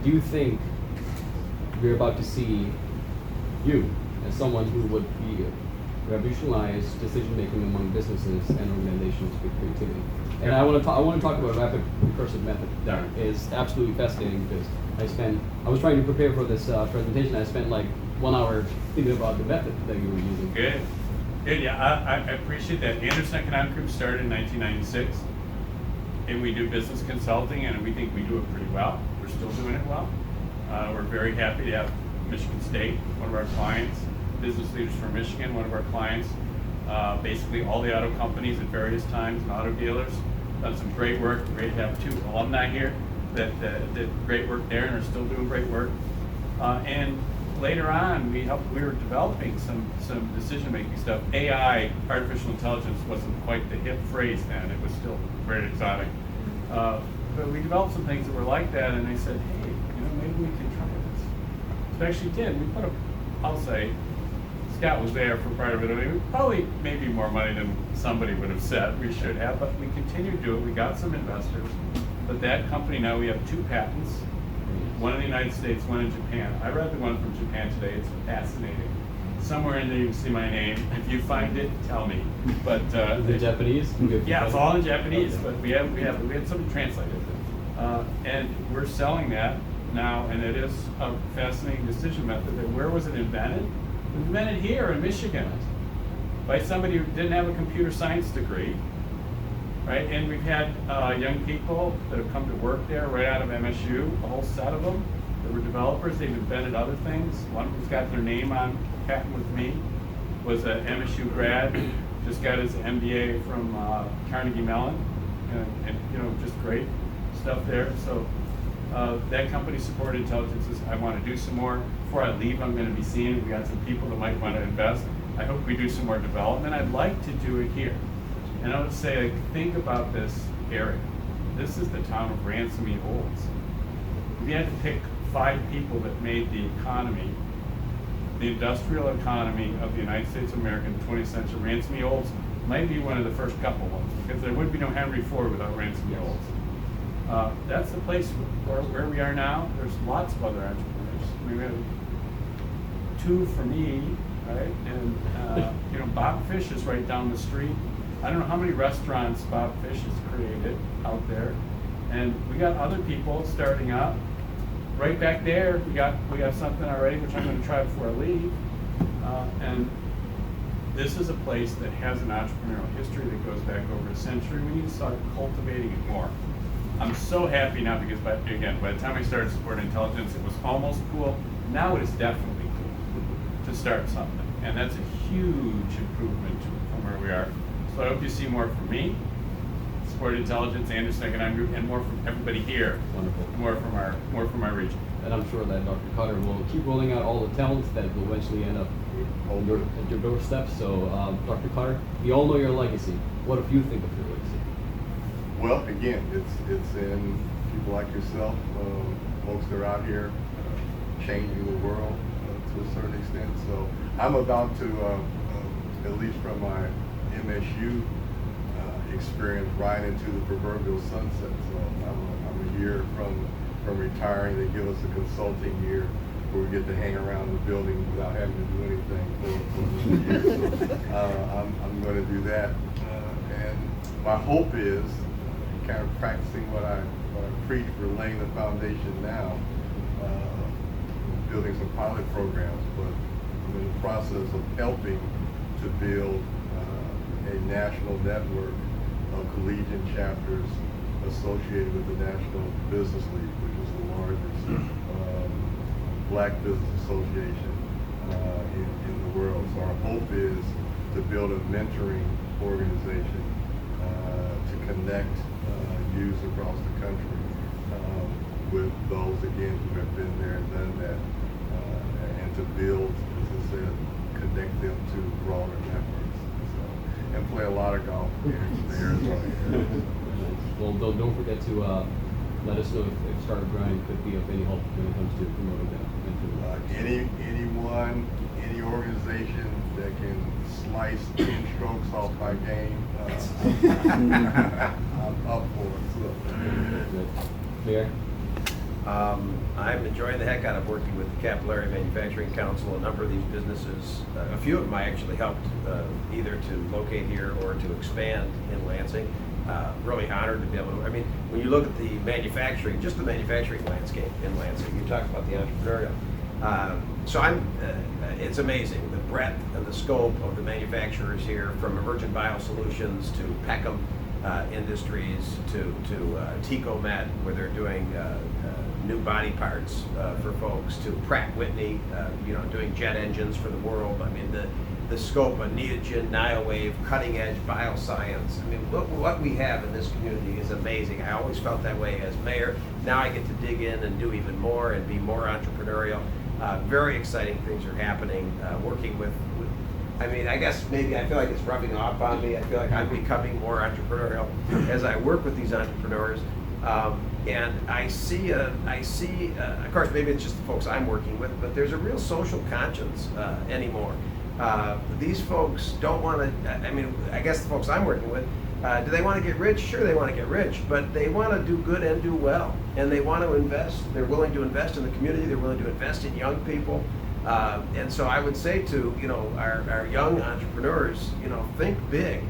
do you think we're about to see you as someone who would be revolutionize decision-making among businesses and organizations with creativity? And I want to talk about rapid recursive method. That is absolutely fascinating because I was trying to prepare for this presentation. I spent like 1 hour thinking about the method that you were using. Good. Yeah, I appreciate that. Anderson Economic Group started in 1996, and we do business consulting, and we think we do it pretty well. We're still doing it well. We're very happy to have Michigan State, one of our clients, Business Leaders for Michigan, one of our clients, basically all the auto companies at various times and auto dealers. Done some great work. We're great to have 2 alumni here that did great work there and are still doing great work. And later on, we were developing some decision-making stuff. AI, artificial intelligence, wasn't quite the hip phrase then. It was still very exotic. But we developed some things that were like that, and I said, hey, maybe we can try this. So we actually did. We put I'll say, Scott was there for part of it. I mean, probably maybe more money than somebody would have said we should have, but we continued to do it. We got some investors. But that company now, we have 2 patents. One in the United States, one in Japan. I read the one from Japan today. It's fascinating. Somewhere in there you can see my name. If you find it, tell me. But is it Japanese? Yeah, it's all in Japanese. Okay. But we had somebody translate it. And we're selling that now, and it is a fascinating decision method. And where was it invented? It was invented here in Michigan by somebody who didn't have a computer science degree. Right, and we've had young people that have come to work there right out of MSU, a whole set of them that were developers. They've invented other things. One who's got their name on a patent with me was an MSU grad, just got his MBA from Carnegie Mellon, and just great stuff there. So that company, Support Intelligences, I want to do some more. Before I leave, I'm going to be seeing, we got some people that might want to invest. I hope we do some more development. I'd like to do it here. And I would say, think about this area. This is the town of Lansing Olds. If you had to pick 5 people that made the economy, the industrial economy of the United States of America in the 20th century, Lansing Olds might be one of the first couple ones, because there would be no Henry Ford without Lansing Olds. That's the place where we are now. There's lots of other entrepreneurs. I mean, we have 2 for me, right? And Bob Fish is right down the street. I don't know how many restaurants Bob Fish has created out there, and we got other people starting up. Right back there, we got something already, which I'm going to try before I leave. And this is a place that has an entrepreneurial history that goes back over a century. We need to start cultivating it more. I'm so happy now because, by the time I started Support Intelligence, it was almost cool. Now it is definitely cool to start something, and that's a huge improvement from where we are. So I hope you see more from me, Support Intelligence, Anderson Economic Group, and more from everybody here. Wonderful. More from our region. And I'm sure that Dr. Carter will keep rolling out all the talents that will eventually end up at your doorstep. So, Dr. Carter, we all know your legacy. What do you think of your legacy? Well, again, it's in people like yourself, folks that are out here changing the world to a certain extent. So I'm about to, at least from my MSU experience, right into the proverbial sunset. So I'm a year from retiring. They give us a consulting year where we get to hang around the building without having to do anything for a year. So I'm going to do that. And my hope is kind of practicing what I preach. We're laying the foundation now, building some pilot programs, but I'm in the process of helping to build a national network of collegiate chapters associated with the National Business League, which is the largest black business association in the world. So our hope is to build a mentoring organization to connect youth across the country with those, again, who have been there and done that, and to build, as I said, connect them to broader networks. And play a lot of golf here as well. Well, don't forget to let us know if Startup Grind could be of any help when it comes to promoting that. Anyone, any organization that can slice 10 strokes off my game, I'm up for it. So. Mayor? I'm enjoying the heck out of working with the Capillary Manufacturing Council. A number of these businesses, a few of them I actually helped either to locate here or to expand in Lansing. Really honored to be able to, I mean, when you look at the manufacturing, just the manufacturing landscape in Lansing, you talk about the entrepreneurial. So it's amazing, the breadth and the scope of the manufacturers here, from Emergent Biosolutions to Peckham Industries to Tecomet, where they're doing new body parts for folks, to Pratt Whitney, doing jet engines for the world. I mean, the scope of Neogen, Niowave, cutting edge bioscience. I mean, what we have in this community is amazing. I always felt that way as mayor. Now I get to dig in and do even more and be more entrepreneurial. Very exciting things are happening. Working with, I mean, I guess maybe I feel like it's rubbing off on me. I feel like I'm becoming more entrepreneurial as I work with these entrepreneurs. And I see, of course, maybe it's just the folks I'm working with, but there's a real social conscience anymore. These folks don't want to, I mean, I guess the folks I'm working with, do they want to get rich? Sure, they want to get rich, but they want to do good and do well. And they want to invest. They're willing to invest in the community. They're willing to invest in young people. And so I would say to, our young entrepreneurs, think big.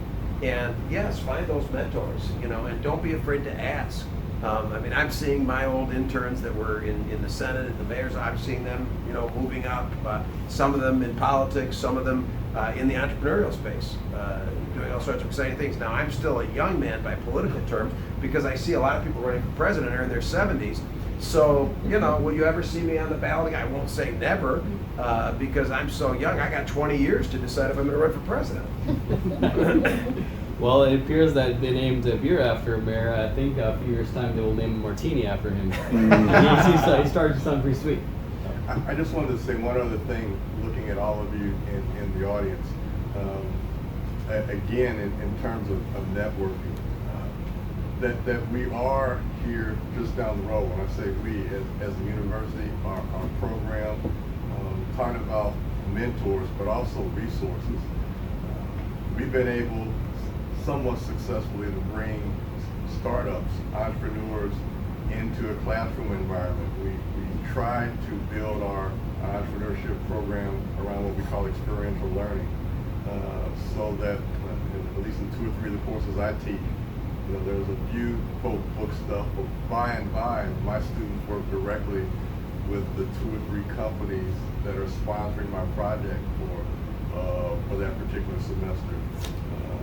And yes, find those mentors, and don't be afraid to ask. I mean, I'm seeing my old interns that were in the Senate and the mayors. I'm seeing them, moving up. Some of them in politics, some of them in the entrepreneurial space, doing all sorts of exciting things. Now, I'm still a young man by political terms because I see a lot of people running for president are in their 70s. So, will you ever see me on the ballot? I won't say never because I'm so young. I got 20 years to decide if I'm going to run for president. Well, it appears that they named a beer after Mayor. I think a few years' time they will name a martini after him. He started to sound pretty sweet. I just wanted to say one other thing, looking at all of you in the audience. Again, in terms of networking, that we are here just down the road. When I say we, as a university, our program, talking about mentors, but also resources. We've been able somewhat successfully to bring startups, entrepreneurs into a classroom environment. We try to build our entrepreneurship program around what we call experiential learning, so that at least in 2 or 3 of the courses I teach, there's a few book stuff, but by and by, my students work directly with the 2 or 3 companies that are sponsoring my project for that particular semester.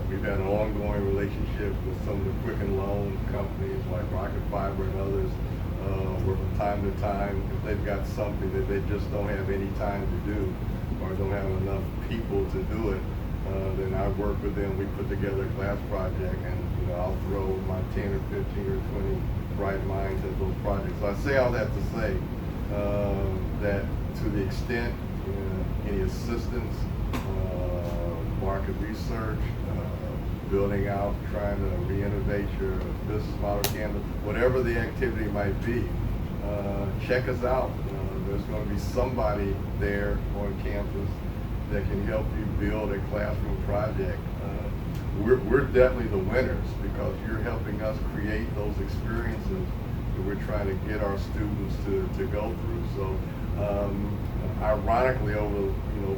We've had an ongoing relationship with some of the Quicken Loan companies like Rocket Fiber and others, where from time to time, if they've got something that they just don't have any time to do or don't have enough people to do it, then I work with them. We put together a class project, and I'll throw my 10 or 15 or 20 bright minds at those projects. So I say all that to say that to the extent any assistance, market research, building out, trying to re-innovate your business model canvas, whatever the activity might be, check us out. There's going to be somebody there on campus that can help you build a classroom project. We're definitely the winners because you're helping us create those experiences that we're trying to get our students to go through. So ironically, over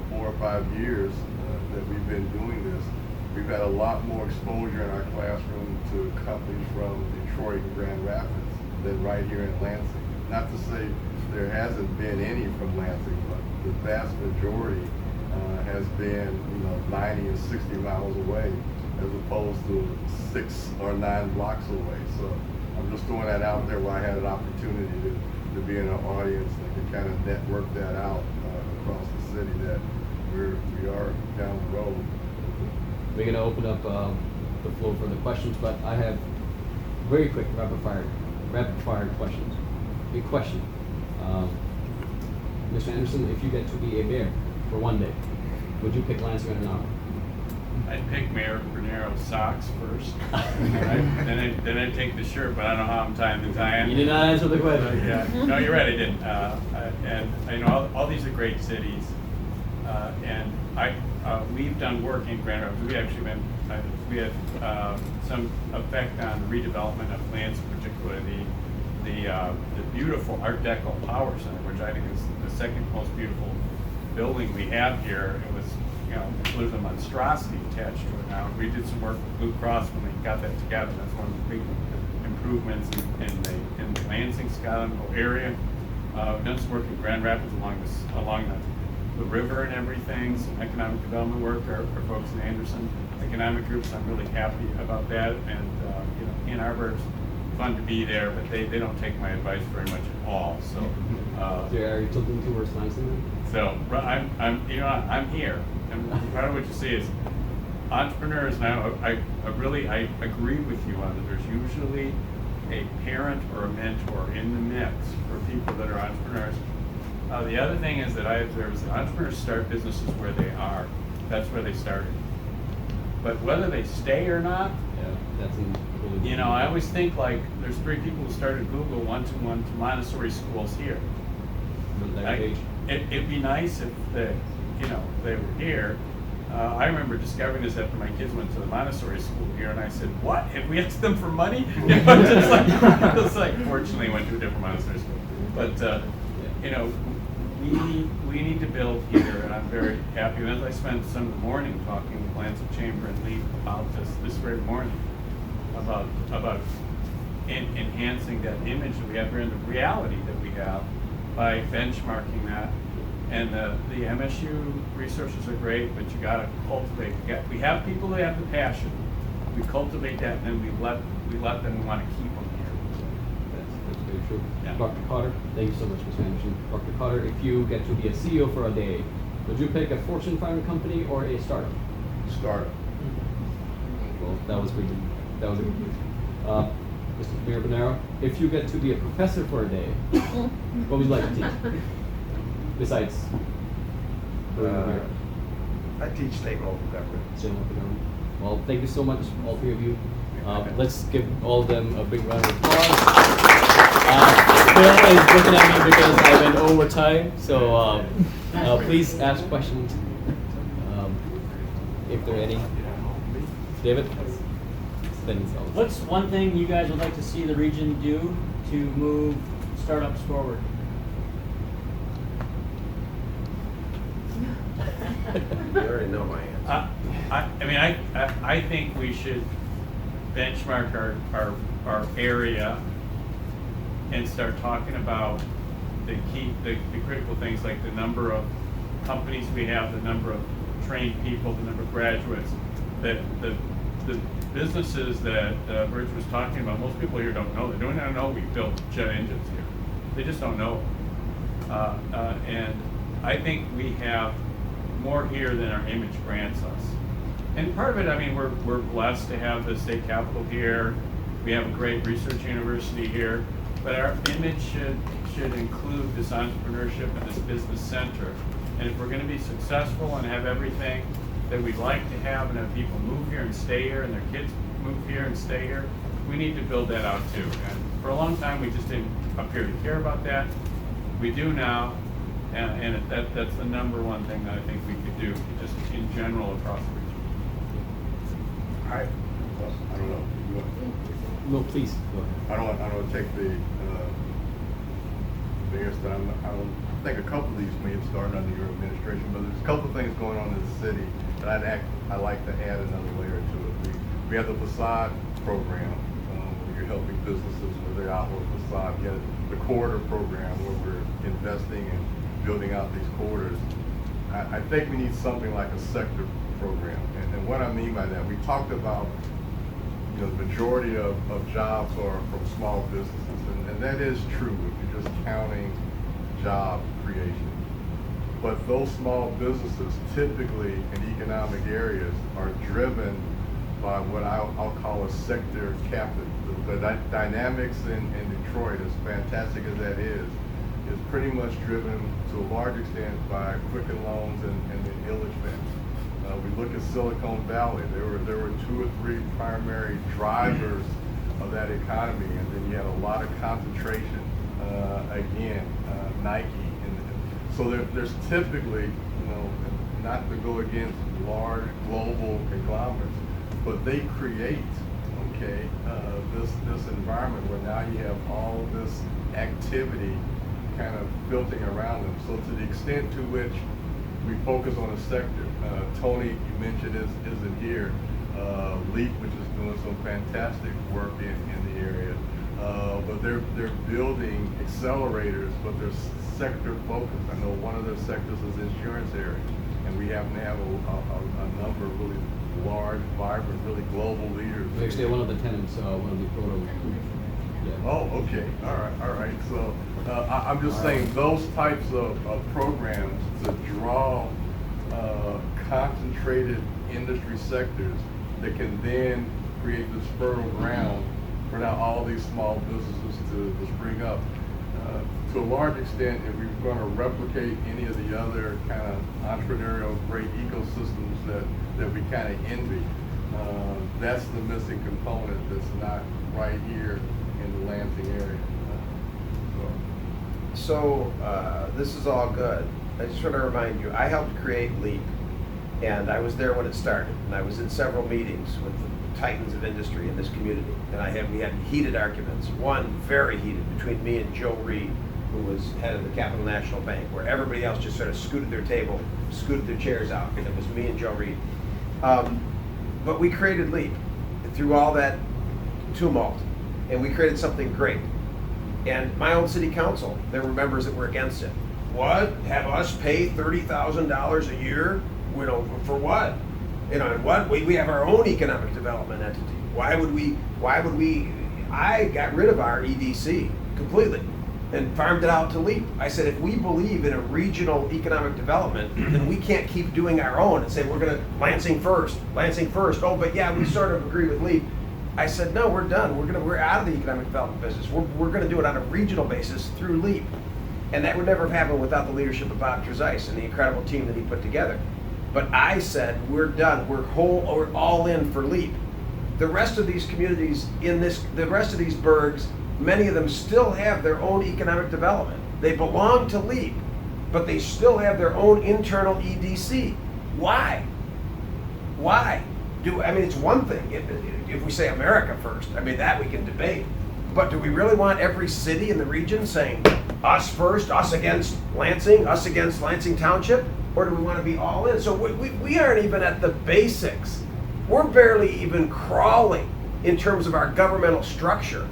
4 or 5 years that we've been doing this, we've had a lot more exposure in our classroom to companies from Detroit and Grand Rapids than right here in Lansing. Not to say there hasn't been any from Lansing, but the vast majority has been 90 and 60 miles away as opposed to 6 or 9 blocks away. So I'm just throwing that out there where I had an opportunity to be in an audience that can kind of network that out across the city that we are down the road. We're going to open up the floor for the questions, but I have very quick rapid fire questions. Big question. Mr. Anderson, if you get to be a mayor for one day, would you pick Lansing or not? I'd pick Mayor Bernero's socks first, right? Then I'd take the shirt, but I don't know how I'm tying the tie in. You did not answer the question. Yeah, no, you're right, I didn't. And all these are great cities, and we've done work in Grand Rapids. We actually we had some effect on the redevelopment of Lansing, particularly the beautiful Art Deco Power Center, which I think is the second most beautiful building we have here. It was, you know, there's a monstrosity attached to it now. We did some work with Blue Cross when we got that together. That's one of the big improvements in the Lansing, Scotland area. We've done some work in Grand Rapids along the river and everything, some economic development work for folks in Anderson economic groups. I'm really happy about that. And you know, Ann Arbor's fun to be there, but they don't take my advice very much at all. So Are you tilting towards Lansing then? so I'm here. And part of what you see is entrepreneurs now. I agree with you on that. There's usually a parent or a mentor in the mix for people that are entrepreneurs. The other thing is that I observe is that entrepreneurs start businesses where they are. That's where they started. But whether they stay or not, Yeah, that's in. you know, I always think like there's 3 people who started Google, one to Montessori schools here. It'd be nice if they were here. I remember discovering this after my kids went to the Montessori school here, and I said, "What? Have we asked them for money?" You know, it's like, fortunately, went to a different Montessori school. But you know, we need to build here, and I'm very happy. And as I spent some of the morning talking with Lansing Chamber and Lee about this very morning, about enhancing that image that we have here and the reality that we have by benchmarking that. And the MSU resources are great, but you got to cultivate. We have people that have the passion. We cultivate that, and then we let them. We want to keep them here. That's very true. Yeah. Dr. Cotter, thank you so much, Mr. Anderson. Dr. Cotter, if you get to be a CEO for a day, would you pick a Fortune 500 company or a startup? Startup. Well, that was pretty. That was a good pick. Mr. Mayor Bernero, if you get to be a professor for a day, what would you like to teach? Besides, I teach state and local government. well, thank you so much, all 3 of you. Let's give all of them a big round of applause. Phil is looking at me because I went over time, so please ask questions if there are any. David? What's one thing you guys would like to see the region do to move startups forward? You already know my answer. I think we should benchmark our area and start talking about the critical things like the number of companies we have, the number of trained people, the number of graduates, the businesses that Virg was talking about. Most people here don't know. They don't know we built jet engines here. They just don't know. And I think we have more here than our image grants us. And part of it, I mean, we're blessed to have the state capitol here. We have a great research university here, but our image should include this entrepreneurship and this business center. And if we're going to be successful and have everything that we'd like to have, and have people move here and stay here, and their kids move here and stay here, we need to build that out too. And for a long time, we just didn't appear to care about that. We do now. And that's the number one thing that I think we could do, just in general across the region. I don't know. No, please. Go ahead. I don't take the biggest. I think a couple of these may have started under your administration, but there's a couple of things going on in the city that I'd like to add another layer to it. We have the facade program where you're helping businesses with their outward facade. We have the corridor program where we're investing in building out these corridors. I think we need something like a sector program. And what I mean by that, we talked about, the majority of jobs are from small businesses, and that is true if you're just counting job creation. But those small businesses typically in economic areas are driven by what I'll call a sector captain. The dynamics in Detroit, as fantastic as that is pretty much driven to a large extent by Quicken Loans and the Illich family. We look at Silicon Valley. There were 2 or 3 primary drivers of that economy, and then you had a lot of concentration. Nike. So there's typically, not to go against large global conglomerates, but they create okay, this environment where now you have all this activity kind of building around them. So to the extent to which we focus on a sector, Tony, you mentioned isn't here. LEAP, which is doing some fantastic work in the area, but they're building accelerators, but they're sector focused. I know one of their sectors is the insurance area, and we happen to have a number of really large, vibrant, really global leaders. Actually, one of the tenants, one of the proto. Yeah. Oh, okay. All right. So I'm just saying those types of programs to draw concentrated industry sectors that can then create this fertile ground for now all these small businesses to spring up. To a large extent, if we're going to replicate any of the other kind of entrepreneurial great ecosystems that we kind of envy, that's the missing component that's not right here in the Lansing area. So this is all good. I just want to remind you, I helped create LEAP, and I was there when it started, and I was in several meetings with the titans of industry in this community, and we had heated arguments, one very heated between me and Joe Reed, who was head of the Capital National Bank, where everybody else just sort of scooted their chairs out, and it was me and Joe Reed. But we created LEAP through all that tumult, and we created something great. And my own city council, there were members that were against it. What? Have us pay $30,000 a year? You know, for what? You know, and what? We have our own economic development entity. Why would we? I got rid of our EDC completely and farmed it out to LEAP. I said, if we believe in a regional economic development, then we can't keep doing our own and say, we're gonna Lansing first. Oh, but yeah, we sort of agree with LEAP. I said, no, we're done. We're out of the economic development business. We're gonna do it on a regional basis through LEAP. And that would never have happened without the leadership of Bob Trezise and the incredible team that he put together. But I said, we're done. We're all in for LEAP. The rest of these communities the rest of these burgs, many of them still have their own economic development. They belong to LEAP, but they still have their own internal EDC. Why? It's one thing if we say America first. I mean, that we can debate. But do we really want every city in the region saying, us first, us against Lansing Township? Or do we want to be all in? So we aren't even at the basics. We're barely even crawling in terms of our governmental structure.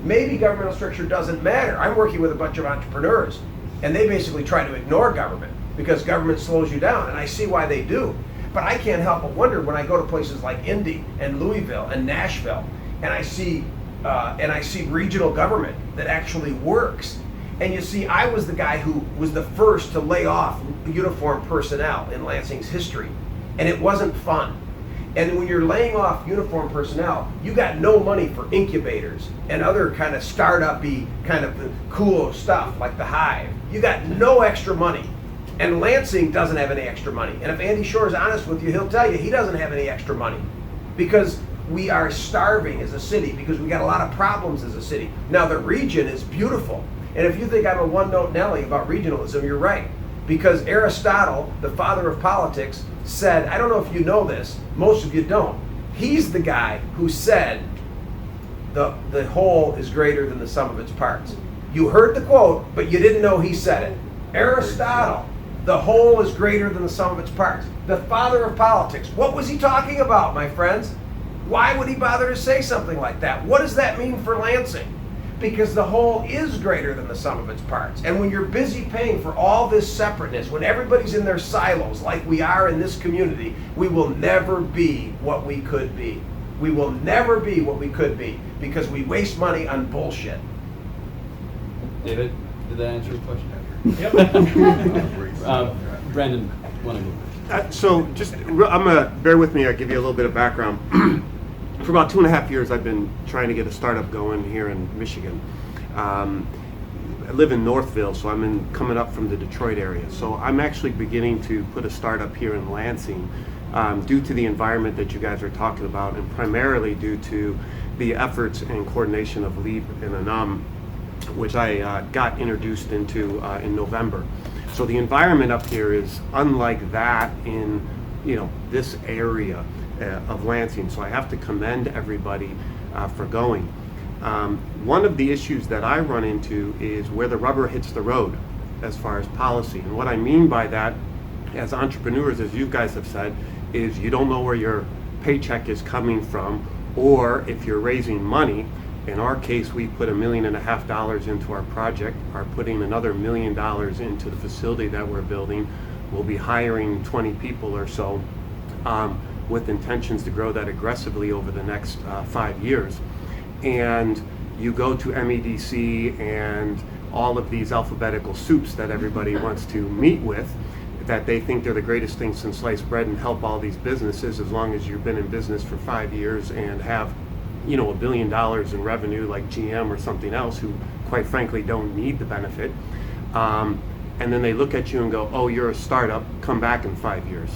Maybe governmental structure doesn't matter. I'm working with a bunch of entrepreneurs, and they basically try to ignore government because government slows you down, and I see why they do. But I can't help but wonder when I go to places like Indy and Louisville and Nashville, and I see regional government that actually works. And you see, I was the guy who was the first to lay off uniformed personnel in Lansing's history, and it wasn't fun. And when you're laying off uniformed personnel, you got no money for incubators and other kind of startup-y kind of cool stuff like the Hive. You got no extra money. And Lansing doesn't have any extra money. And if Andy Shore is honest with you, he'll tell you he doesn't have any extra money because we are starving as a city, because we got a lot of problems as a city. Now the region is beautiful. And if you think I'm a one-note Nelly about regionalism, you're right. Because Aristotle, the father of politics, said, I don't know if you know this, most of you don't. He's the guy who said the whole is greater than the sum of its parts. You heard the quote, but you didn't know he said it. Aristotle, the whole is greater than the sum of its parts. The father of politics. What was he talking about, my friends? Why would he bother to say something like that? What does that mean for Lansing? Because the whole is greater than the sum of its parts. And when you're busy paying for all this separateness, when everybody's in their silos like we are in this community, we will never be what we could be. We will never be what we could be because we waste money on bullshit. David, did that answer your question? Yep. Brandon, want to go? I'm gonna bear with me. I'll give you a little bit of background. For about 2.5 years, I've been trying to get a startup going here in Michigan. I live in Northville, so I'm coming up from the Detroit area. So I'm actually beginning to put a startup here in Lansing due to the environment that you guys are talking about, and primarily due to the efforts and coordination of LEAP and ANUM, which I got introduced into in November. So the environment up here is unlike that in this area. of Lansing. So I have to commend everybody for going. One of the issues that I run into is where the rubber hits the road as far as policy. And what I mean by that, as entrepreneurs, as you guys have said, is you don't know where your paycheck is coming from, or if you're raising money. In our case, we put $1.5 million into our project, are putting another $1 million into the facility that we're building. We'll be hiring 20 people or so, with intentions to grow that aggressively over the next 5 years. And you go to MEDC and all of these alphabetical soups that everybody wants to meet with, that they think they're the greatest thing since sliced bread and help all these businesses as long as you've been in business for 5 years and have, you know, $1 billion in revenue like GM or something else, who quite frankly don't need the benefit. And then they look at you and go, oh, you're a startup, come back in 5 years.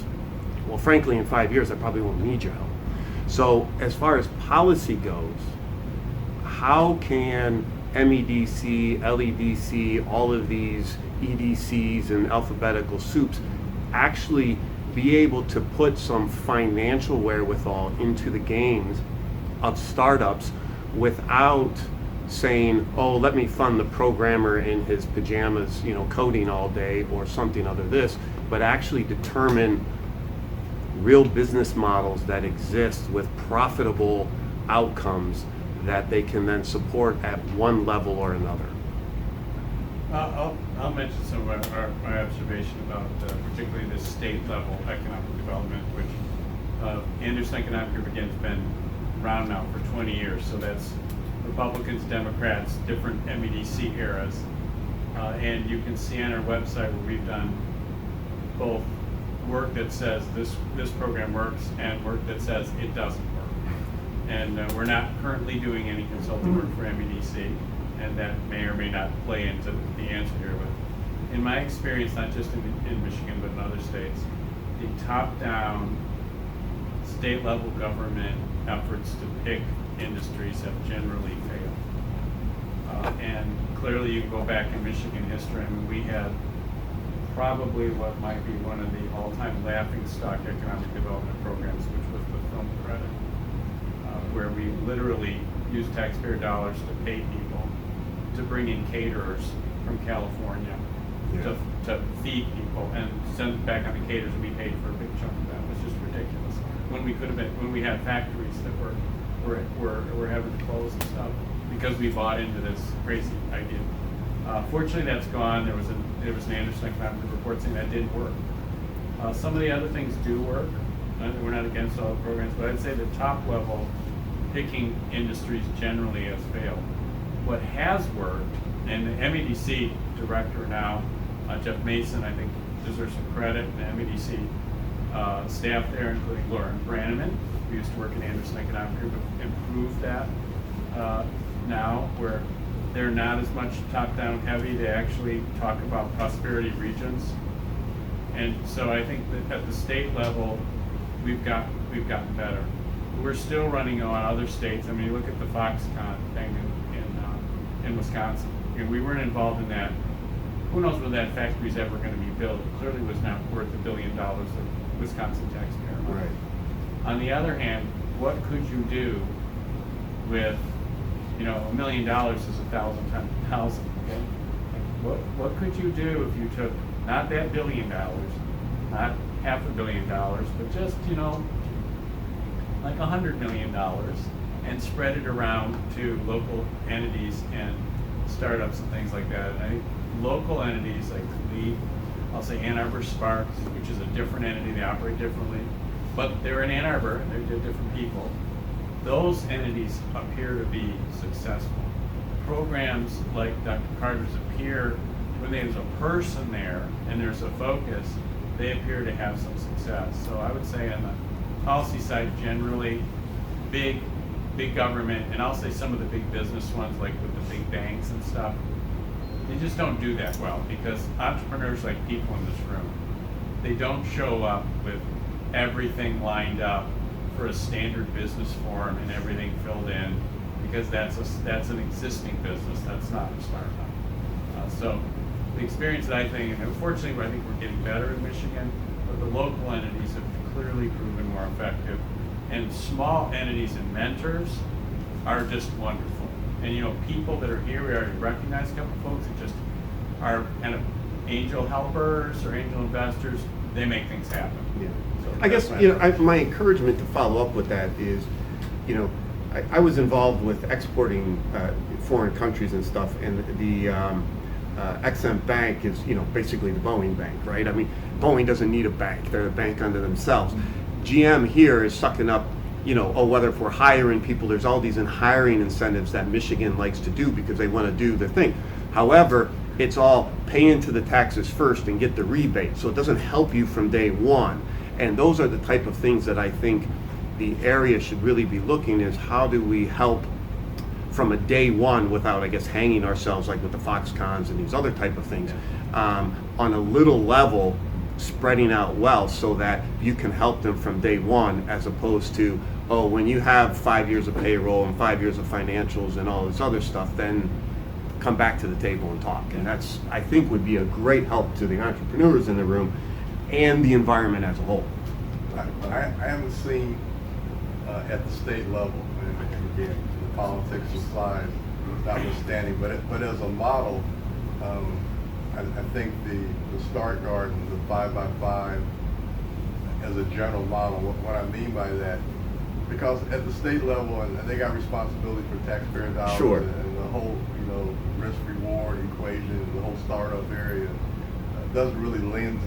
Well, frankly, in 5 years, I probably won't need your help. So as far as policy goes, how can MEDC, LEDC, all of these EDCs and alphabetical soups actually be able to put some financial wherewithal into the gains of startups without saying, oh, let me fund the programmer in his pajamas, you know, coding all day or something other this, but actually determine real business models that exist with profitable outcomes that they can then support at one level or another. I'll mention some of my observation about particularly the state level economic development, which Anderson Economic Group again has been around now for 20 years. So that's Republicans, Democrats, different MEDC eras, and you can see on our website where we've done both work that says this program works and work that says it doesn't work. And we're not currently doing any consulting work for MEDC, and that may or may not play into the answer here. But in my experience, not just in Michigan, but in other states, the top-down state-level government efforts to pick industries have generally failed. And clearly you can go back in Michigan history. I mean, we had probably what might be one of the all-time laughingstock economic development programs, which was the film credit, where we literally used taxpayer dollars to pay people to bring in caterers from California to feed people and send it back on the caterers, and we paid for a big chunk of that. It was just ridiculous. When we had factories that were having to close and stuff because we bought into this crazy idea. Fortunately, that's gone. There was an Anderson Economic report saying that didn't work. Some of the other things do work. We're not against all the programs, but I'd say the top level picking industries generally has failed. What has worked, and the MEDC director now, Jeff Mason, I think deserves some credit, and the MEDC staff there, including Lauren Branneman, who used to work at Anderson Economic Group, have improved that now, where they're not as much top-down heavy. They actually talk about prosperity regions. And so I think that at the state level, we've gotten better. We're still running on other states. I mean, you look at the Foxconn thing in Wisconsin. You know, we weren't involved in that. Who knows when that factory is ever going to be built? It clearly was not worth $1 billion of Wisconsin taxpayer money. Right. On the other hand, what could you do with, you know, $1 million is 1,000 times 1,000. Okay? What could you do if you took not that $1 billion, not $500 million, but just, you know, like $100 million, and spread it around to local entities and startups and things like that. And I think local entities like I'll say Ann Arbor Sparks, which is a different entity, they operate differently, but they're in Ann Arbor and they're different people. Those entities appear to be successful. Programs like Dr. Carter's appear, when there's a person there and there's a focus, they appear to have some success. So I would say on the policy side, generally, big government, and I'll say some of the big business ones, like with the big banks and stuff, they just don't do that well, because entrepreneurs, like people in this room, they don't show up with everything lined up for a standard business form and everything filled in, because that's an existing business, that's not a startup. So the experience that I think, and unfortunately I think we're getting better in Michigan, but the local entities have clearly proven more effective. and small entities and mentors are just wonderful. And people that are here, we already recognize a couple folks that just are kind of angel helpers or angel investors. They make things happen. Yeah. So I guess, my encouragement to follow up with that is, I was involved with exporting foreign countries and stuff, and the XM Bank is, basically the Boeing bank, right? I mean, Boeing doesn't need a bank. They're a bank unto themselves. GM here is sucking up, whether if we're hiring people, there's all these hiring incentives that Michigan likes to do because they want to do their thing. However, it's all pay into the taxes first and get the rebate, so it doesn't help you from day one. And those are the type of things that I think the area should really be looking is how do we help from a day one without, I guess, hanging ourselves like with the Foxcons and these other type of things, on a little level, spreading out well so that you can help them from day one, as opposed to, when you have 5 years of payroll and 5 years of financials and all this other stuff, then come back to the table and talk. And that's, I think, would be a great help to the entrepreneurs in the room and the environment as a whole. I haven't seen at the state level, and again, the politics aside, notwithstanding, but as a model, I think the Start Garden, the 5x5, as a general model. What I mean by that, because at the state level, and they got responsibility for taxpayer dollars, Sure. and the whole risk reward equation, the whole startup area doesn't really lend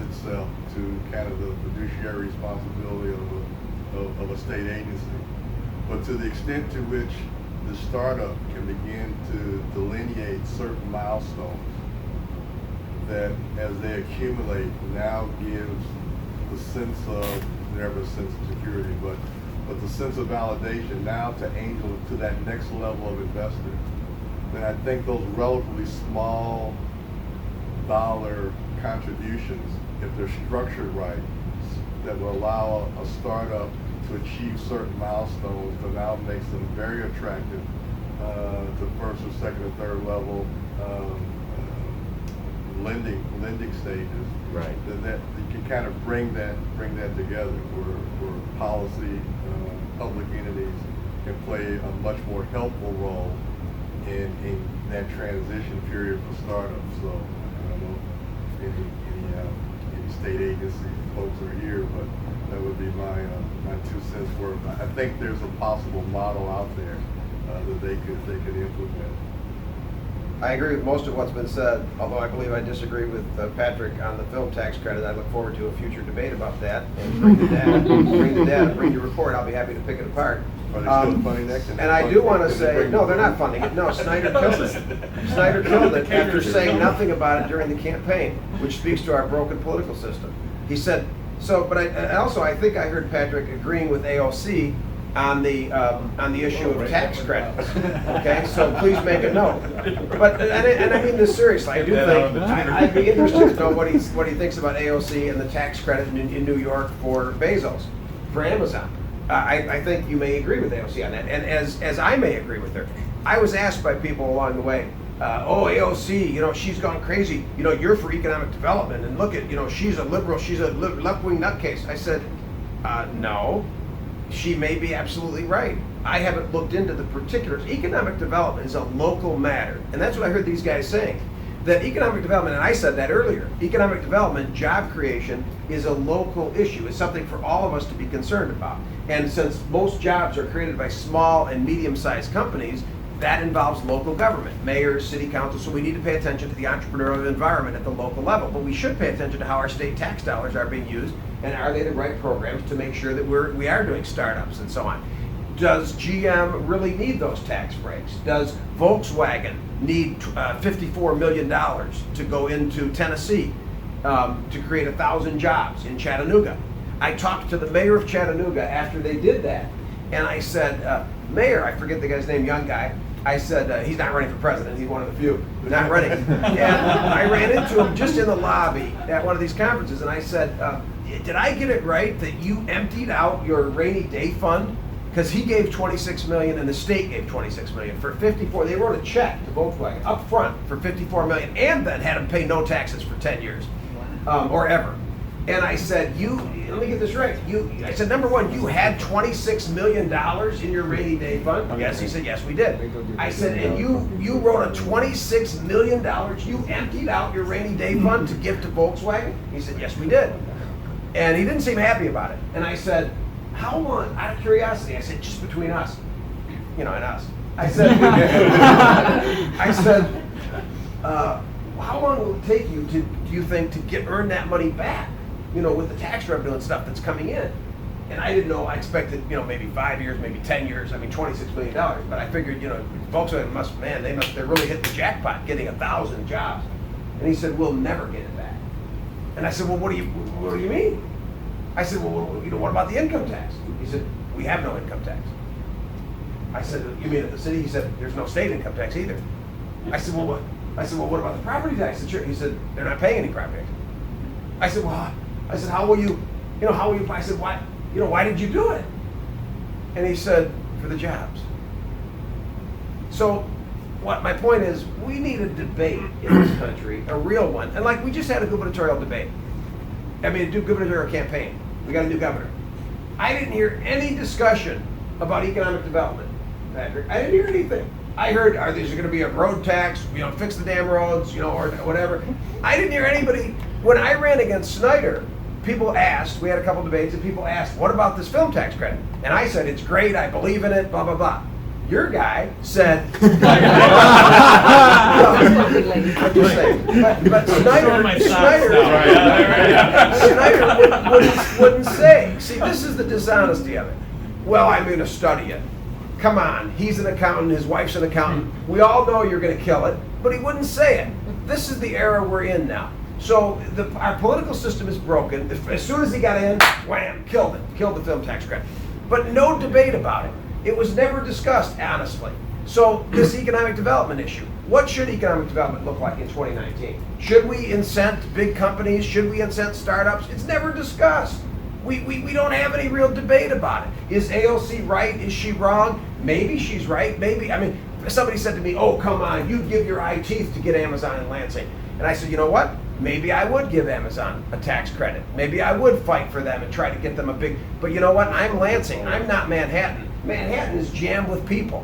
itself to kind of the fiduciary responsibility of a state agency. But to the extent to which the startup can begin to delineate certain milestones that, as they accumulate, now gives the sense of, never a sense of security, but the sense of validation now to angel, to that next level of investor, then I think those relatively small dollar contributions, if they're structured right, that will allow a startup to achieve certain milestones, but now makes them very attractive to first or second or third level lending stages. Right. That you can kind of bring that together, where policy, public entities can play a much more helpful role in that transition period for startups. So I don't know if any state agency folks are here, but that would be my 2 cents worth. I think there's a possible model out there that they could implement. I agree with most of what's been said, although I believe I disagree with Patrick on the film tax credit. I look forward to a future debate about that and bring the data, bring your report. I'll be happy to pick it apart. Are they still funding that? And I do want to say, no, they're not funding it. No, Snyder killed it. Snyder killed it after saying nothing about it during the campaign, which speaks to our broken political system. He said, but I think I heard Patrick agreeing with AOC on the issue of tax credits. Okay, so please make a note. But and I mean this seriously. I do think I'd be interested to know what he thinks about AOC and the tax credit in New York for Bezos, for Amazon. I think you may agree with AOC on that, and as I may agree with her. I was asked by people along the way, AOC, she's gone crazy. You're for economic development, and look at, she's a liberal, she's a left-wing nutcase. I said, no. She may be absolutely right. I haven't looked into the particulars. Economic development is a local matter. And that's what I heard these guys saying. That economic development, and I said that earlier, economic development, job creation is a local issue. It's something for all of us to be concerned about. And since most jobs are created by small and medium-sized companies, that involves local government, mayors, city councils, so we need to pay attention to the entrepreneurial environment at the local level. But we should pay attention to how our state tax dollars are being used, and are they the right programs to make sure that we are doing startups and so on. Does GM really need those tax breaks? Does Volkswagen need $54 million to go into Tennessee to create 1,000 jobs in Chattanooga? I talked to the mayor of Chattanooga after they did that, and I said, Mayor, I forget the guy's name, young guy, I said, he's not running for president, he's one of the few not running. And I ran into him just in the lobby at one of these conferences, and I said, did I get it right that you emptied out your rainy day fund? Because he gave $26 million and the state gave $26 million for 54. They wrote a check to Volkswagen up front for $54 million, and then had him pay no taxes for 10 years, or ever. And I said, let me get this right. I said, number one, you had $26 million in your rainy day fund? Yes, he said, yes, we did. I said, and you wrote a $26 million, you emptied out your rainy day fund to give to Volkswagen? He said, yes, we did. And he didn't seem happy about it. And I said, how long, out of curiosity, I said, just between us, and us. I said, how long will it take you do you think, to earn that money back? With the tax revenue and stuff that's coming in. And I didn't know, I expected, maybe 5 years, maybe 10 years, $26 million. But I figured, Volkswagen they're really hitting the jackpot, getting 1,000 jobs. And he said, we'll never get it back. And I said, well, what do you mean? I said, well, what about the income tax? He said, we have no income tax. I said, you mean at the city? He said, there's no state income tax either. I said, well, what? What about the property tax? He said, they're not paying any property tax. I said, well, how will you, I said, why did you do it? And he said, for the jobs. So my point is, we need a debate in this country, a real one. And we just had a gubernatorial debate. A gubernatorial campaign. We got a new governor. I didn't hear any discussion about economic development, Patrick. I didn't hear anything. I heard, are there going to be a road tax, fix the damn roads, or whatever. I didn't hear anybody. When I ran against Snyder, people asked, we had a couple debates, and people asked, what about this film tax credit? And I said, it's great, I believe in it, blah, blah, blah. Your guy said, I'm just saying, but Snyder wouldn't say. See, this is the dishonesty of it. Well, I'm going to study it. Come on, he's an accountant, his wife's an accountant. We all know you're going to kill it, but he wouldn't say it. This is the era we're in now. So our political system is broken. As soon as he got in, wham, killed the film tax credit. But no debate about it. It was never discussed, honestly. So this economic development issue, what should economic development look like in 2019? Should we incent big companies? Should we incent startups? It's never discussed. We don't have any real debate about it. Is AOC right? Is she wrong? Maybe she's right. Maybe. Somebody said to me, oh, come on, you'd give your eye teeth to get Amazon in Lansing. And I said, you know what? Maybe I would give Amazon a tax credit. Maybe I would fight for them and try to get them a big, but you know what? I'm Lansing. I'm not Manhattan. Manhattan is jammed with people,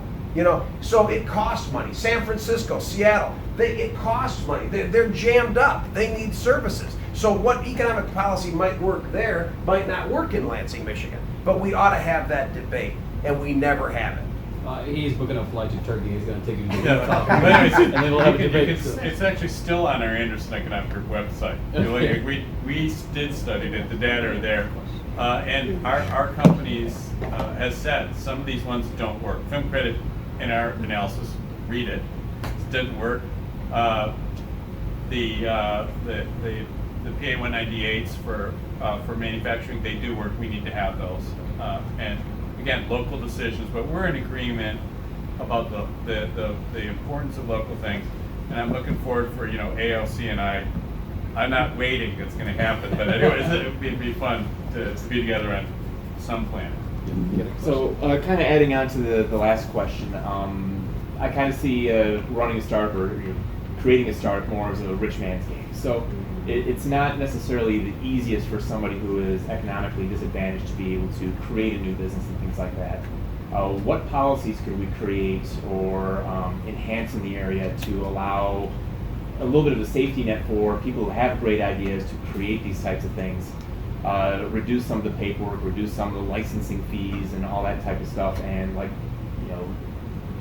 so it costs money. San Francisco, Seattle, it costs money. They're jammed up. They need services. So what economic policy might work there might not work in Lansing, Michigan. But we ought to have that debate, and we never have it. He's booking a flight to Turkey. He's going to take you to the Yeah, top. but anyways, And then we'll have a debate. It's actually still on our Anderson Economic Group website. We did study it. The data are there. And our companies has said some of these ones don't work. Film credit, in our analysis, read it. It didn't work. The PA 198s for manufacturing, they do work. We need to have those. And again, local decisions, but we're in agreement about the importance of local things. And I'm looking forward for AOC and I'm not waiting. It's going to happen. But anyways, it'd be fun to be together on some planet. So, kind of adding on to the last question, I kind of see running a startup or creating a startup more as a rich man's game. So, it's not necessarily the easiest for somebody who is economically disadvantaged to be able to create a new business and things like that. What policies could we create or enhance in the area to allow a little bit of a safety net for people who have great ideas to create these types of things? Reduce some of the paperwork, reduce some of the licensing fees and all that type of stuff, and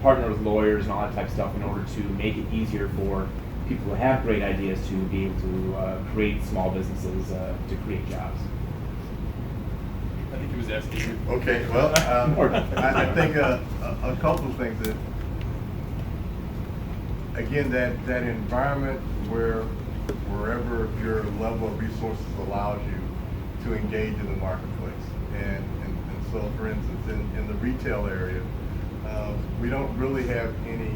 partner with lawyers and all that type of stuff in order to make it easier for people who have great ideas to be able to create small businesses to create jobs. I think he was asking you. Okay, well, I think a couple of things that, again, that environment wherever your level of resources allows you to engage in the marketplace. And so, for instance, in the retail area, we don't really have any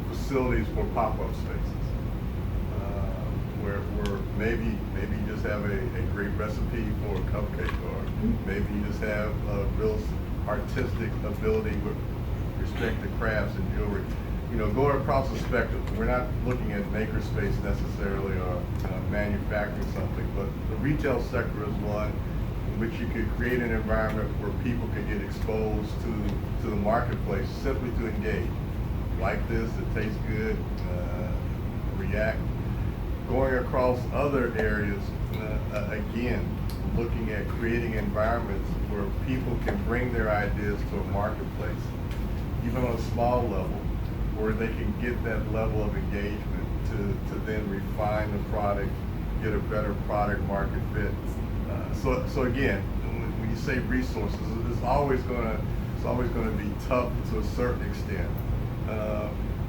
facilities for pop-up spaces, where maybe you just have a great recipe for a cupcake, or maybe you just have a real artistic ability with respect to crafts and jewelry. going across the spectrum, we're not looking at makerspace necessarily or manufacturing something, but the retail sector is one in which you could create an environment where people can get exposed to the marketplace simply to engage. Like this, it tastes good, react. Going across other areas, again, looking at creating environments where people can bring their ideas to a marketplace, even on a small level, where they can get that level of engagement to then refine the product, get a better product market fit. So again, when you say resources, it's always gonna be tough to a certain extent.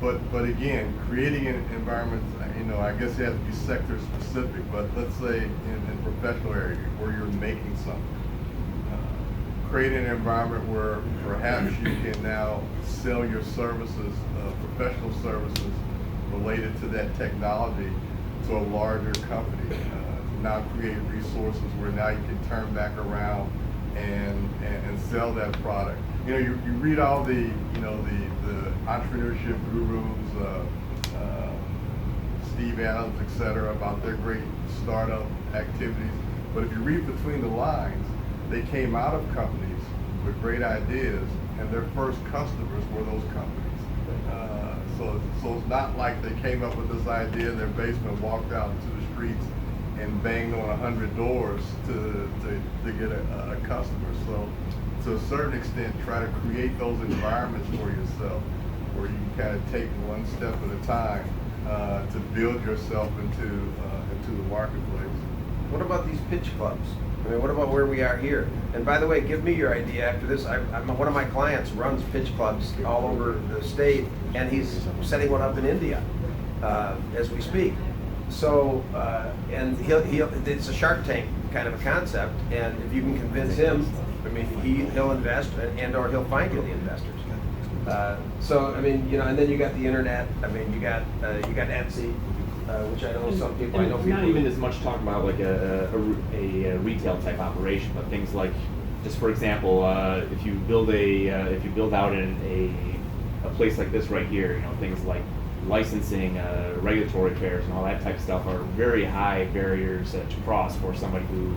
But again, creating an environment, I guess it has to be sector specific, but let's say in professional area where you're making something. Create an environment where perhaps you can now sell your services, professional services related to that technology to a larger company. Now create resources where now you can turn back around and sell that product. You read all the entrepreneurship gurus, Steve Adams, et cetera, about their great startup activities. But if you read between the lines, they came out of companies with great ideas, and their first customers were those companies. So it's not like they came up with this idea in their basement, walked out into the streets, and banged on 100 doors to get a customer. So to a certain extent, try to create those environments for yourself where you can kind of take one step at a time to build yourself into the marketplace. What about these pitch clubs? I mean, what about where we are here? And by the way, give me your idea after this. One of my clients runs pitch clubs all over the state, and he's setting one up in India as we speak. So, and it's a Shark Tank kind of a concept, and if you can convince him, I mean, he'll invest and or he'll find you the investors. So, I mean, and then you got the internet. I mean, you got Etsy, which I know some people. I know people. Not even as much talking about like a retail type operation, but things like, just for example, if you build out in a place like this right here, things like licensing, regulatory affairs, and all that type of stuff are very high barriers to cross for somebody who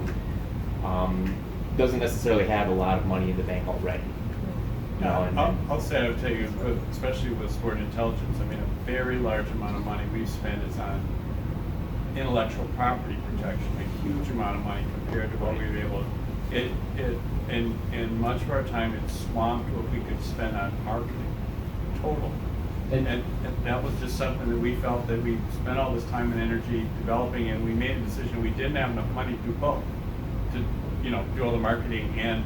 doesn't necessarily have a lot of money in the bank already. I'll say, I would tell you, especially with sport intelligence, I mean, a very large amount of money we spend is on intellectual property protection, a huge amount of money compared to what we were able to. In much of our time, it swamped what we could spend on marketing, total. And that was just something that we felt that we spent all this time and energy developing, and we made a decision we didn't have enough money to do both, to do all the marketing and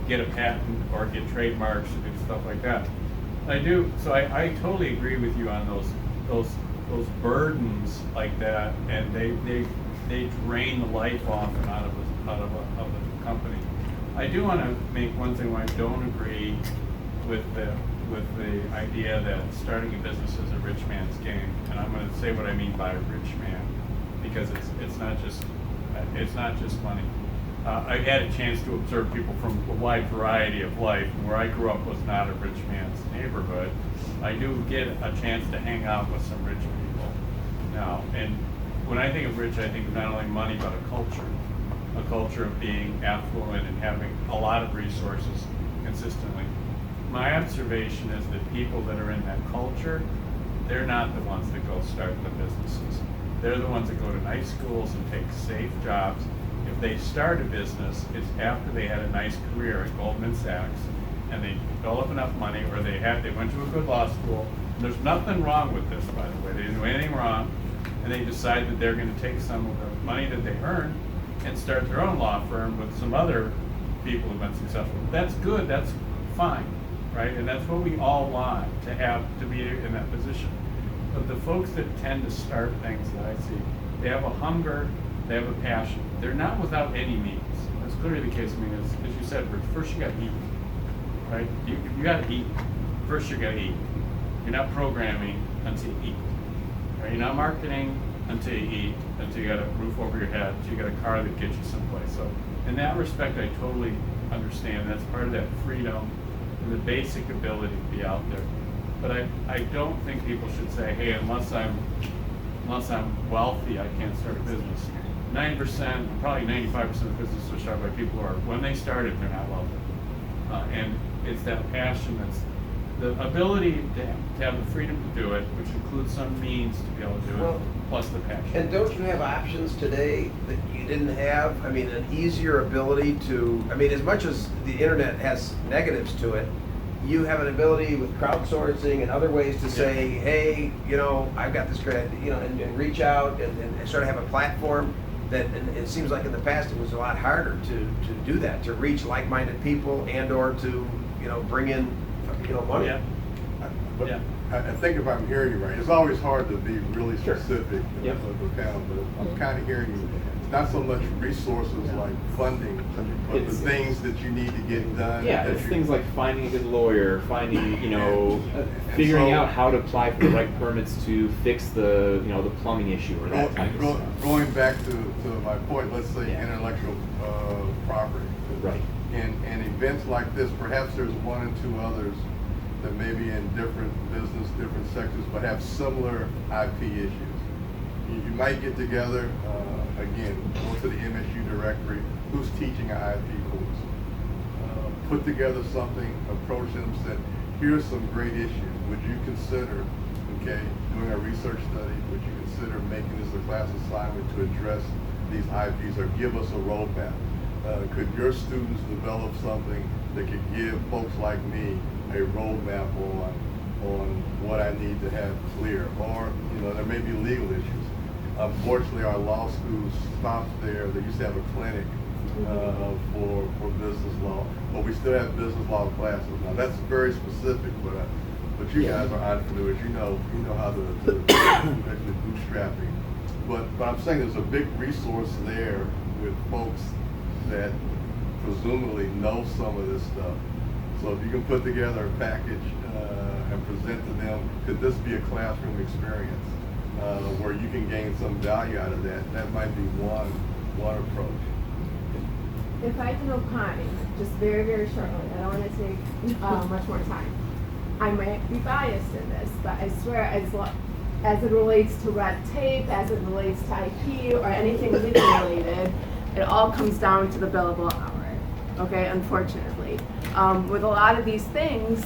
get a patent or get trademarks and stuff like that. So I totally agree with you on those burdens like that, and they drain the life off and out of the company. I do want to make one thing where I don't agree with the idea that starting a business is a rich man's game, and I'm going to say what I mean by rich man, because it's not just money. I've had a chance to observe people from a wide variety of life, and where I grew up was not a rich man's neighborhood. I do get a chance to hang out with some rich people now, and when I think of rich, I think of not only money but a culture of being affluent and having a lot of resources consistently. My observation is that people that are in that culture, they're not the ones that go start the businesses. They're the ones that go to nice schools and take safe jobs. If they start a business, it's after they had a nice career at Goldman Sachs and they built up enough money, or they went to a good law school. And there's nothing wrong with this, by the way. They didn't do anything wrong, and they decide that they're going to take some of the money that they earn and start their own law firm with some other people who've been successful. That's good. That's fine, right? And that's what we all want to have, to be in that position. But the folks that tend to start things that I see, they have a hunger, they have a passion. They're not without any means. That's clearly the case. I mean, as you said, first you got to eat, right? You got to eat. First you got to eat. You're not programming until you eat. Right? You're not marketing until you eat, until you got a roof over your head, until you got a car that gets you someplace. So in that respect, I totally understand. That's part of that freedom and the basic ability to be out there. But I don't think people should say, hey, unless I'm wealthy, I can't start a business. 9%, probably 95% of businesses are started by people who are, when they started, they're not wealthy. And it's that passion, that's the ability to have the freedom to do it, which includes some means to be able to do it, Well, plus the passion. And don't you have options today that you didn't have? I mean, an easier ability to, I mean, as much as the internet has negatives to it, you have an ability with crowdsourcing and other ways to say, hey, you know, I've got this great, you know, and reach out and sort of have a platform that, and it seems like in the past it was a lot harder to do that, to reach like-minded people and or to, you know, bring in, you know, money. Yeah. But Yeah. I think if I'm hearing you right, it's always hard to be really Sure. specific Yep. with the town, but I'm kind of hearing you. It's not so much resources like funding, but the It's- things that you need to get done. Yeah, that it's you- things like finding a good lawyer, finding, you know, figuring so- out how to apply for the right permits to fix the, you know, the plumbing issue or that type of stuff. Going back to my point, let's say Yeah. intellectual property. Right. And events like this, perhaps there's one or two others that may be in different business, different sectors, but have similar IP issues. You might get together, again, go to the MSU directory, who's teaching an IP course. Put together something, approach them, said, here's some great issues. Would you consider, okay, doing a research study? Would you consider making this a class assignment to address these IPs or give us a roadmap? Could your students develop something that could give folks like me a roadmap on what I need to have clear? Or, you know, there may be legal issues. Unfortunately, our law school stopped there. They used to have a clinic for business law, but we still have business law classes. Now that's very specific, but you guys are entrepreneurs. You know how to actually bootstrapping. But I'm saying there's a big resource there with folks that presumably know some of this stuff. So if you can put together a package and present to them, could this be a classroom experience where you can gain some value out of that? That might be one approach. If I can opine, just very, very shortly, I don't want to take much more time. I might be biased in this, but I swear as it relates to red tape, as it relates to IP or anything legal related, it all comes down to the billable hour, okay, unfortunately. With a lot of these things,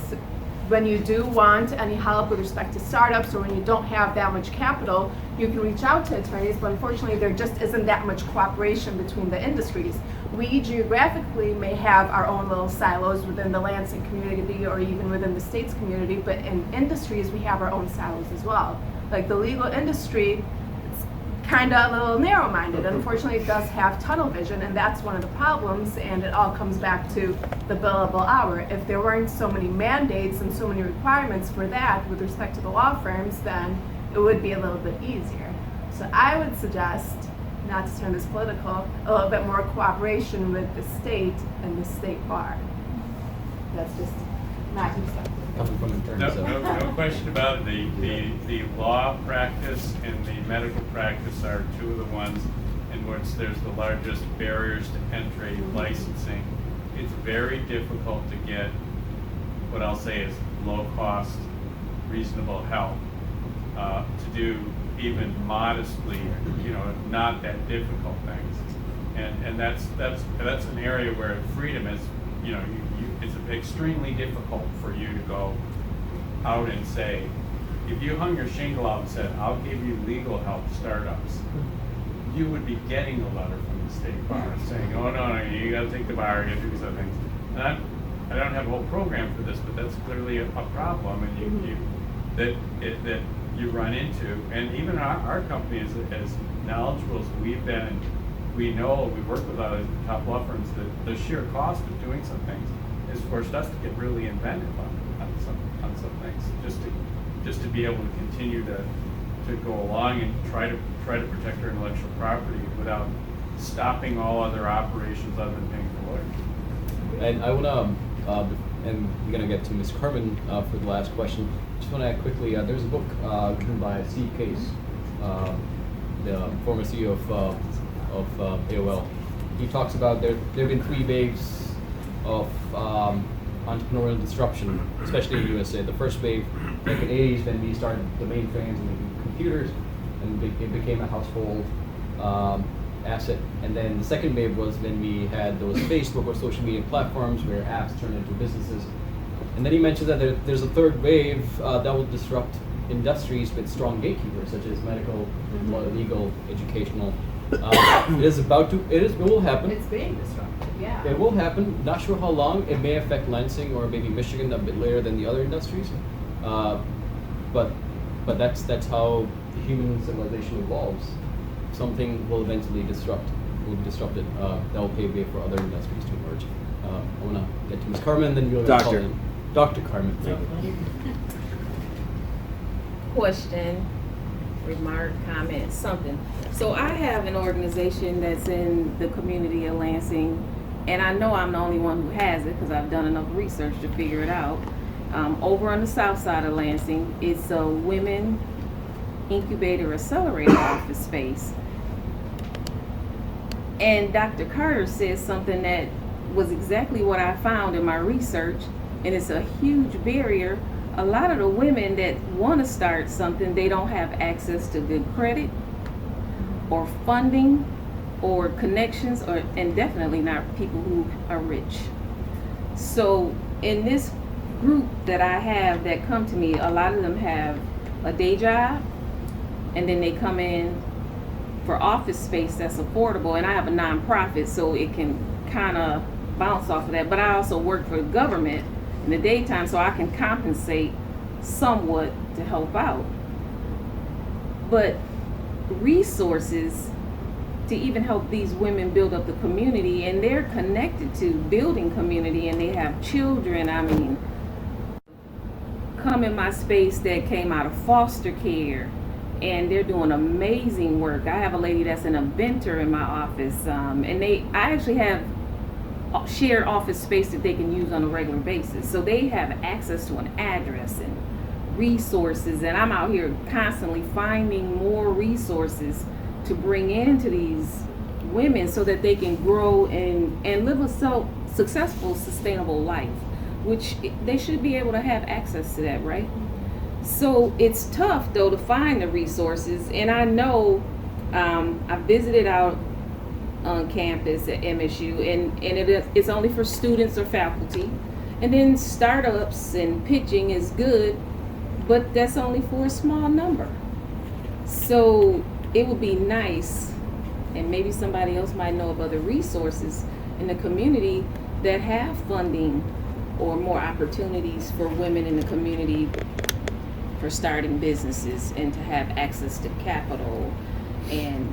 when you do want any help with respect to startups or when you don't have that much capital, you can reach out to attorneys, but unfortunately there just isn't that much cooperation between the industries. We geographically may have our own little silos within the Lansing community or even within the state's community, but in industries we have our own silos as well. Like the legal industry, it's kind of a little narrow-minded. Unfortunately, it does have tunnel vision, and that's one of the problems, and it all comes back to the billable hour. If there weren't so many mandates and so many requirements for that with respect to the law firms, then it would be a little bit easier. So I would suggest, not to turn this political, a little bit more cooperation with the state and the state bar. That's just my perspective. Coming from attorneys. No question about it. The law practice and the medical practice are two of the ones in which there's the largest barriers to entry licensing. It's very difficult to get what I'll say is low cost, reasonable help to do even modestly, you know, not that difficult things. And that's an area where freedom is, you know, it's extremely difficult for you to go out and say, if you hung your shingle out and said, I'll give you legal help startups, you would be getting a letter from the state bar saying, oh, no, you gotta take the bar, you gotta do some things. And I don't have a whole program for this, but that's clearly a problem and that you run into. And even our company is as knowledgeable as we've been, we know, we work with other top law firms, that the sheer cost of doing some things has forced us to get really inventive on some things, just to be able to continue to go along and try to protect our intellectual property without stopping all other operations other than paying for lawyers. And I wanna, and we're gonna get to Ms. Carmen for the last question. Just wanna add quickly, there's a book written by Steve Case, the former CEO of AOL. He talks about there have been 3 waves of entrepreneurial disruption, especially in USA. The first wave, like in the 80s, when we started the mainframes and making computers, and it became a household asset. And then the second wave was when we had those Facebook or social media platforms where apps turned into businesses. And then he mentioned that there's a third wave that will disrupt industries with strong gatekeepers, such as medical, legal, educational. It will happen. It's being disrupted, yeah. It will happen. Not sure how long. It may affect Lansing or maybe Michigan a bit later than the other industries. But that's how human civilization evolves. Something will eventually be disrupted. That will pave way for other industries to emerge. I want to get to Ms. Carmen, then you'll call in. Dr. Carmen, thank you. Question, remark, comment, something. So I have an organization that's in the community of Lansing, and I know I'm the only one who has it because I've done enough research to figure it out. Over on the south side of Lansing, it's a women incubator accelerator office space. And Dr. Carter says something that was exactly what I found in my research, and it's a huge barrier. A lot of the women that want to start something, they don't have access to good credit or funding or connections, and definitely not people who are rich. So in this group that I have that come to me, a lot of them have a day job, and then they come in for office space that's affordable. And I have a nonprofit, so it can kind of bounce off of that. But I also work for the government in the daytime, so I can compensate somewhat to help out. But resources to even help these women build up the community, and they're connected to building community, and they have children. I mean, come in my space that came out of foster care, and they're doing amazing work. I have a lady that's an inventor in my office, and I actually have shared office space that they can use on a regular basis. So they have access to an address and resources, and I'm out here constantly finding more resources to bring into these women so that they can grow and live a successful, sustainable life, which they should be able to have access to that, right? So it's tough though to find the resources, and I know I visited out on campus at MSU, and it's only for students or faculty, and then startups and pitching is good, but that's only for a small number. So it would be nice, and maybe somebody else might know of other resources in the community that have funding or more opportunities for women in the community for starting businesses and to have access to capital and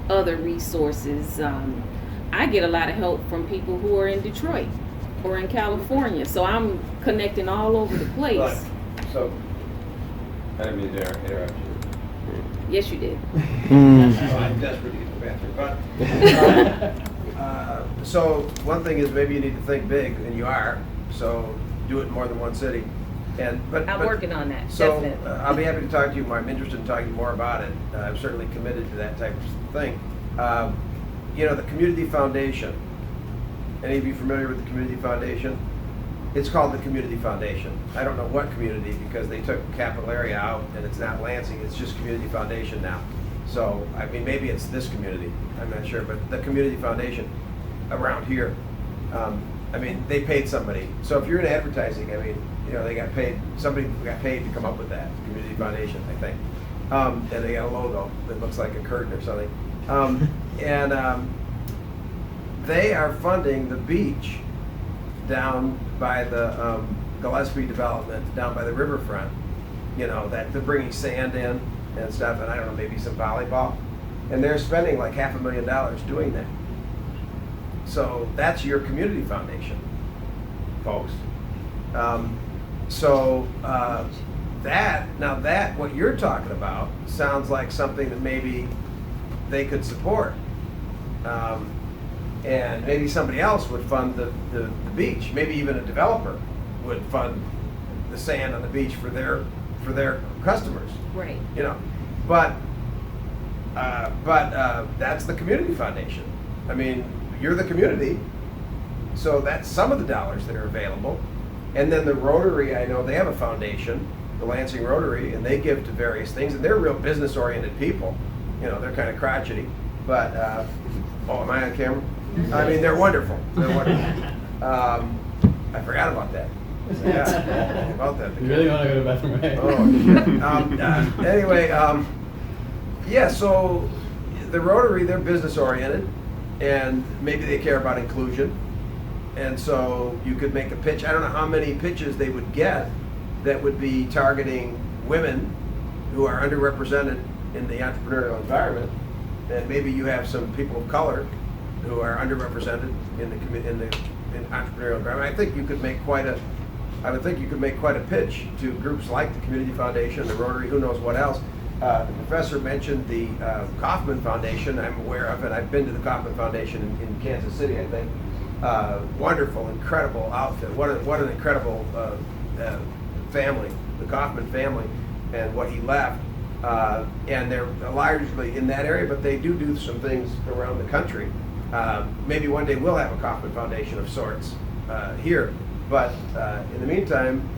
other resources. I get a lot of help from people who are in Detroit or in California, so I'm connecting all over the place. But, so, I didn't mean to interrupt you. Yes, you did. I'm desperate to get to the bathroom, but so one thing is maybe you need to think big, and you are. So do it in more than one city. But I'm working on that. So definitely. I'll be happy to talk to you more. I'm interested in talking more about it. I'm certainly committed to that type of thing. The Community Foundation. Any of you familiar with the Community Foundation? It's called the Community Foundation. I don't know what community, because they took capital area out and it's not Lansing, it's just Community Foundation now. So, I mean, maybe it's this community, I'm not sure, but the Community Foundation around here, I mean, they paid somebody. So if you're in advertising, I mean, they got paid, somebody got paid to come up with that, Community Foundation, I think. And they got a logo that looks like a curtain or something. They are funding the beach down by the Gillespie development, down by the riverfront, that they're bringing sand in and stuff, and I don't know, maybe some volleyball. And they're spending like $500,000 doing that. So that's your community foundation, folks. What you're talking about sounds like something that maybe they could support. And maybe somebody else would fund the beach. Maybe even a developer would fund the sand on the beach for their customers. Right. But that's the community foundation. I mean, you're the community, so that's some of the dollars that are available. And then the Rotary, I know they have a foundation, the Lansing Rotary, and they give to various things, and they're real business-oriented people. You know, they're kind of crotchety, but, oh, am I on camera? I mean, they're wonderful. They're wonderful. I forgot about that. Yeah, about that. You really want to go to the bathroom, right? Oh, shit. Anyway, yeah, so the Rotary, they're business-oriented, and maybe they care about inclusion. And so you could make a pitch. I don't know how many pitches they would get that would be targeting women who are underrepresented in the entrepreneurial environment. And maybe you have some people of color who are underrepresented in the entrepreneurial environment. I think you could make quite a pitch to groups like the Community Foundation, the Rotary, who knows what else. The professor mentioned the Kauffman Foundation. I'm aware of it. I've been to the Kauffman Foundation in Kansas City, I think. Wonderful, incredible outfit. What an incredible family, the Kauffman family, and what he left. And they're largely in that area, but they do some things around the country. Maybe one day we'll have a Kauffman Foundation of sorts here. But in the meantime,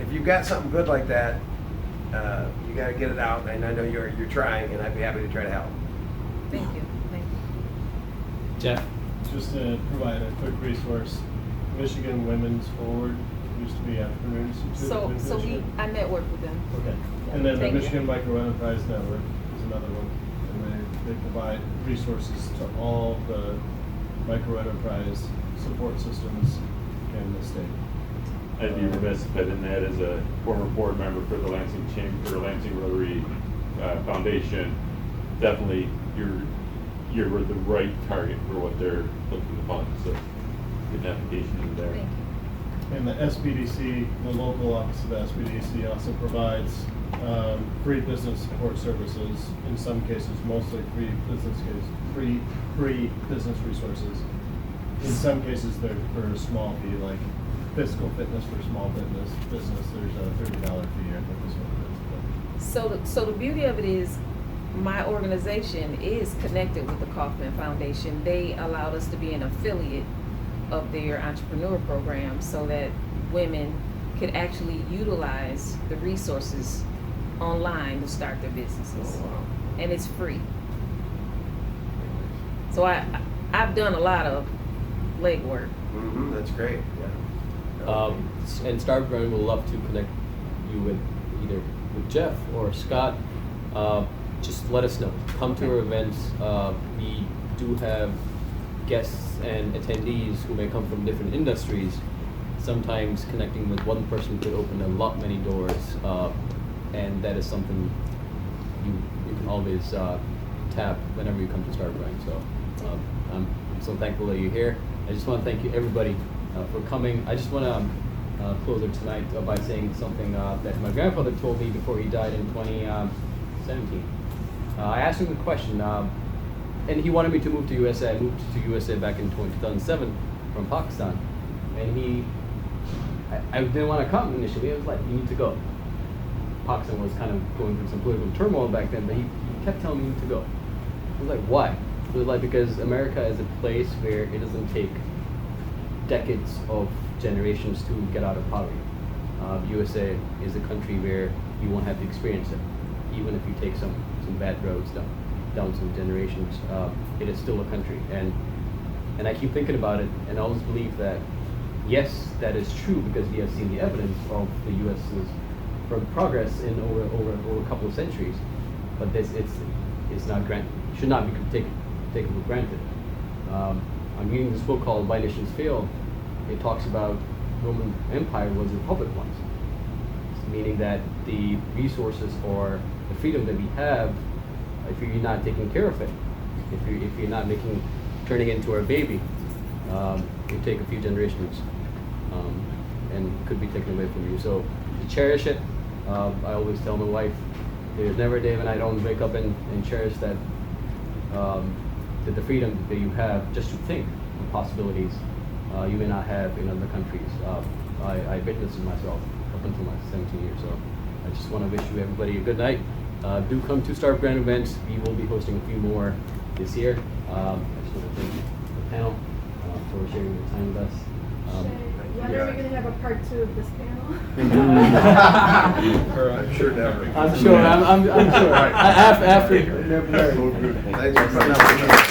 if you've got something good like that, you got to get it out. And I know you're trying, and I'd be happy to try to help. Thank you. Thank you. Jeff? Just to provide a quick resource, Michigan Women's Forward used to be Entrepreneurs Institute. I network with them. Okay. And then the Thank you. Michigan Micro Enterprise Network is another one. And they provide resources to all the micro enterprise support systems in the state. I'd be remiss if I didn't add, as a former board member for the Lansing Chamber, Lansing Rotary Foundation, definitely you're the right target for what they're looking to fund. So good application in there. Thank you. And the SBDC, the local office of the SBDC, also provides free business support services. In some cases, mostly free business resources. In some cases, they're for a small fee, like physical fitness for small business. There's a $30 fee, I think is what it is. So the beauty of it is, my organization is connected with the Kauffman Foundation. They allowed us to be an affiliate of their entrepreneur program so that women could actually utilize the resources online to start their businesses. Oh, wow. And it's free. So I've done a lot of legwork. Mm-hmm, that's great. Yeah. And Startup Grind will love to connect you with either with Jeff or Scott. Just let us know. Come to our events. We do have guests and attendees who may come from different industries. Sometimes connecting with one person could open many doors, and that is something you can always tap whenever you come to Startup Grind. So I'm so thankful that you're here. I just want to thank you everybody for coming. I just want to close it tonight by saying something that my grandfather told me before he died in 2017. I asked him the question, and he wanted me to move to USA. I moved to USA back in 2007 from Pakistan, and I didn't want to come initially. I was like, you need to go. Pakistan was kind of going through some political turmoil back then, but he kept telling me you need to go. I was like, why? It was like, because America is a place where it doesn't take decades of generations to get out of poverty. USA is a country where you won't have to experience it. Even if you take some bad roads down some generations, it is still a country. And I keep thinking about it, and I always believe that, yes, that is true, because we have seen the evidence of the US's progress in over a couple of centuries. But it's not should not be taken for granted. I'm reading this book called Why Nations Fail. It talks about Roman Empire was a republic once, meaning that the resources or the freedom that we have, if you're not taking care of it, if you're not turning it into our baby, it take a few generations, and could be taken away from you. So to cherish it. I always tell my wife, there's never a day when I don't wake up and cherish that the freedom that you have just to think of possibilities you may not have in other countries. I witnessed it myself up until my 17 years old. I just want to wish you everybody a good night. Do come to Startup Grind events. We will be hosting a few more this year. I just want to thank the panel for sharing your time with us. When are we gonna have a part 2 of this panel? I'm sure never. I'm sure. I'm sure. Right. After. So good. Thanks for putting up with me.